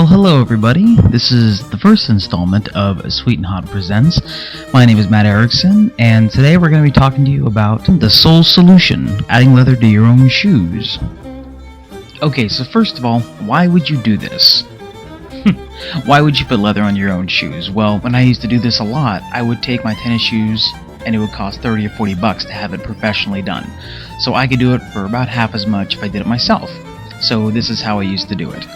Well, hello everybody. This is the first installment of Sweet and Hot Presents. My name is Matt Erickson, and today we're going to be talking to you about the sole solution, adding leather to your own shoes. Okay, so first of all, why would you do this? Why would you put leather on your own shoes? Well, when I used to do this a lot, I would take my tennis shoes and it would cost $30 or $40 to have it professionally done. So I could do it for about half as much if I did it myself. So this is how I used to do it.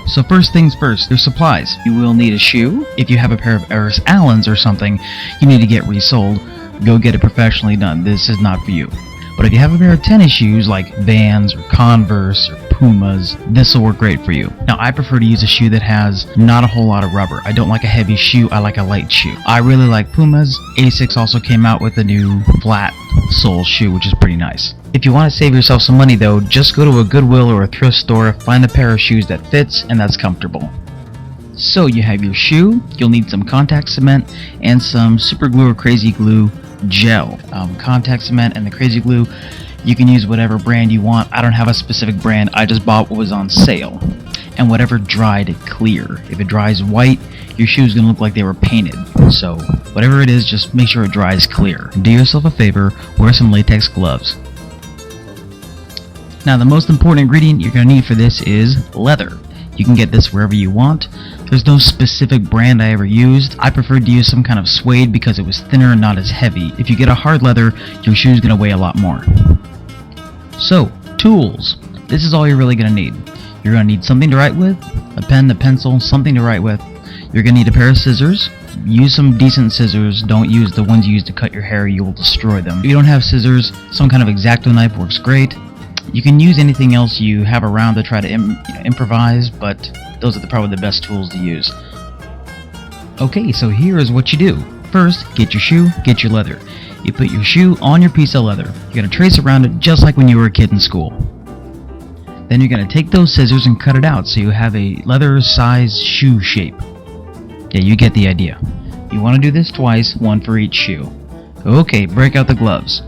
So first things first, there's supplies. You will need a shoe. If you have a pair of Eris Allens or something you need to get resoled, go get it professionally done. This is not for you. But if you have a pair of tennis shoes like Vans or Converse or Pumas, this will work great for you. Now I prefer to use a shoe that has not a whole lot of rubber. I don't like a heavy shoe, I like a light shoe. I really like Pumas. Asics also came out with a new flat sole shoe, which is pretty nice. If you want to save yourself some money though, just go to a Goodwill or a thrift store, find a pair of shoes that fits and that's comfortable. So you have your shoe, you'll need some contact cement and some super glue or crazy glue gel. Contact cement and the crazy glue, you can use whatever brand you want. I don't have a specific brand, I just bought what was on sale. And whatever dried clear. If it dries white, your shoe's gonna look like they were painted. So whatever it is, just make sure it dries clear. Do yourself a favor, wear some latex gloves. Now the most important ingredient you're going to need for this is leather. You can get this wherever you want. There's no specific brand I ever used. I preferred to use some kind of suede because it was thinner and not as heavy. If you get a hard leather, your shoe's going to weigh a lot more. So, tools. This is all you're really going to need. You're going to need something to write with, a pen, a pencil, something to write with. You're going to need a pair of scissors. Use some decent scissors. Don't use the ones you use to cut your hair. You will destroy them. If you don't have scissors, some kind of X-Acto knife works great. You can use anything else you have around to try to improvise, but those are probably the best tools to use. Okay, so here is what you do. First, get your shoe, get your leather. You put your shoe on your piece of leather. You're going to trace around it just like when you were a kid in school. Then you're going to take those scissors and cut it out so you have a leather-sized shoe shape. Yeah, you get the idea. You want to do this twice, one for each shoe. Okay, break out the gloves.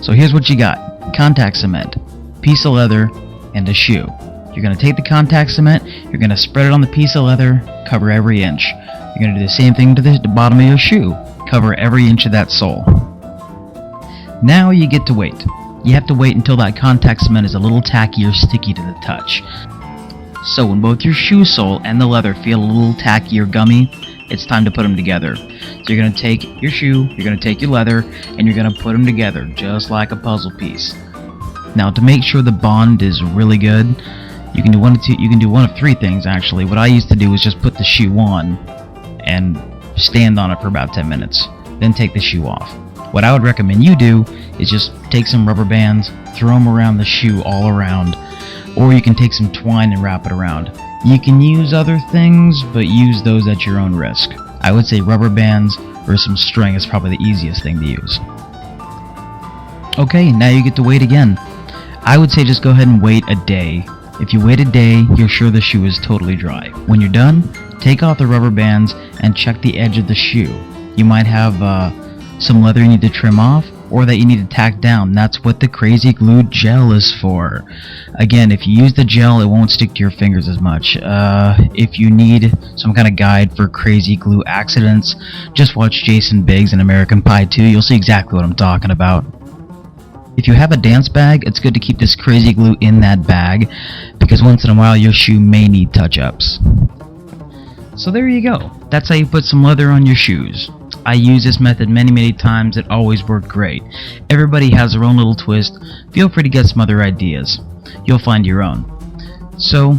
So here's what you got. Contact cement, piece of leather, and a shoe. You're going to take the contact cement, you're going to spread it on the piece of leather, cover every inch. You're going to do the same thing to the bottom of your shoe, cover every inch of that sole. Now you get to wait. You have to wait until that contact cement is a little tacky or sticky to the touch. So when both your shoe sole and the leather feel a little tacky or gummy, it's time to put them together. So you're going to take your shoe, you're going to take your leather, and you're going to put them together just like a puzzle piece. Now to make sure the bond is really good, you can do one of three things actually. What I used to do is just put the shoe on and stand on it for about 10 minutes, then take the shoe off. What I would recommend you do is just take some rubber bands, throw them around the shoe all around, or you can take some twine and wrap it around. You can use other things, but use those at your own risk. I would say rubber bands or some string is probably the easiest thing to use. Okay, now you get to wait again. I would say just go ahead and wait a day. If you wait a day, you're sure the shoe is totally dry. When you're done, take off the rubber bands and check the edge of the shoe. You might have some leather you need to trim off or that you need to tack down. That's what the crazy glue gel is for. Again, if you use the gel, it won't stick to your fingers as much. If you need some kind of guide for crazy glue accidents, just watch Jason Biggs and American Pie 2. You'll see exactly what I'm talking about. If you have a dance bag, it's good to keep this crazy glue in that bag because once in a while your shoe may need touch-ups. So there you go. That's how you put some leather on your shoes. I use this method many times. It always worked great. Everybody has their own little twist. Feel free to get some other ideas. You'll find your own. So,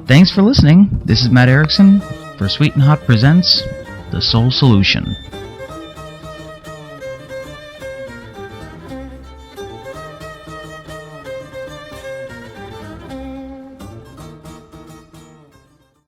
thanks for listening. This is Matt Erickson for Sweet and Hot Presents The Sole Solution.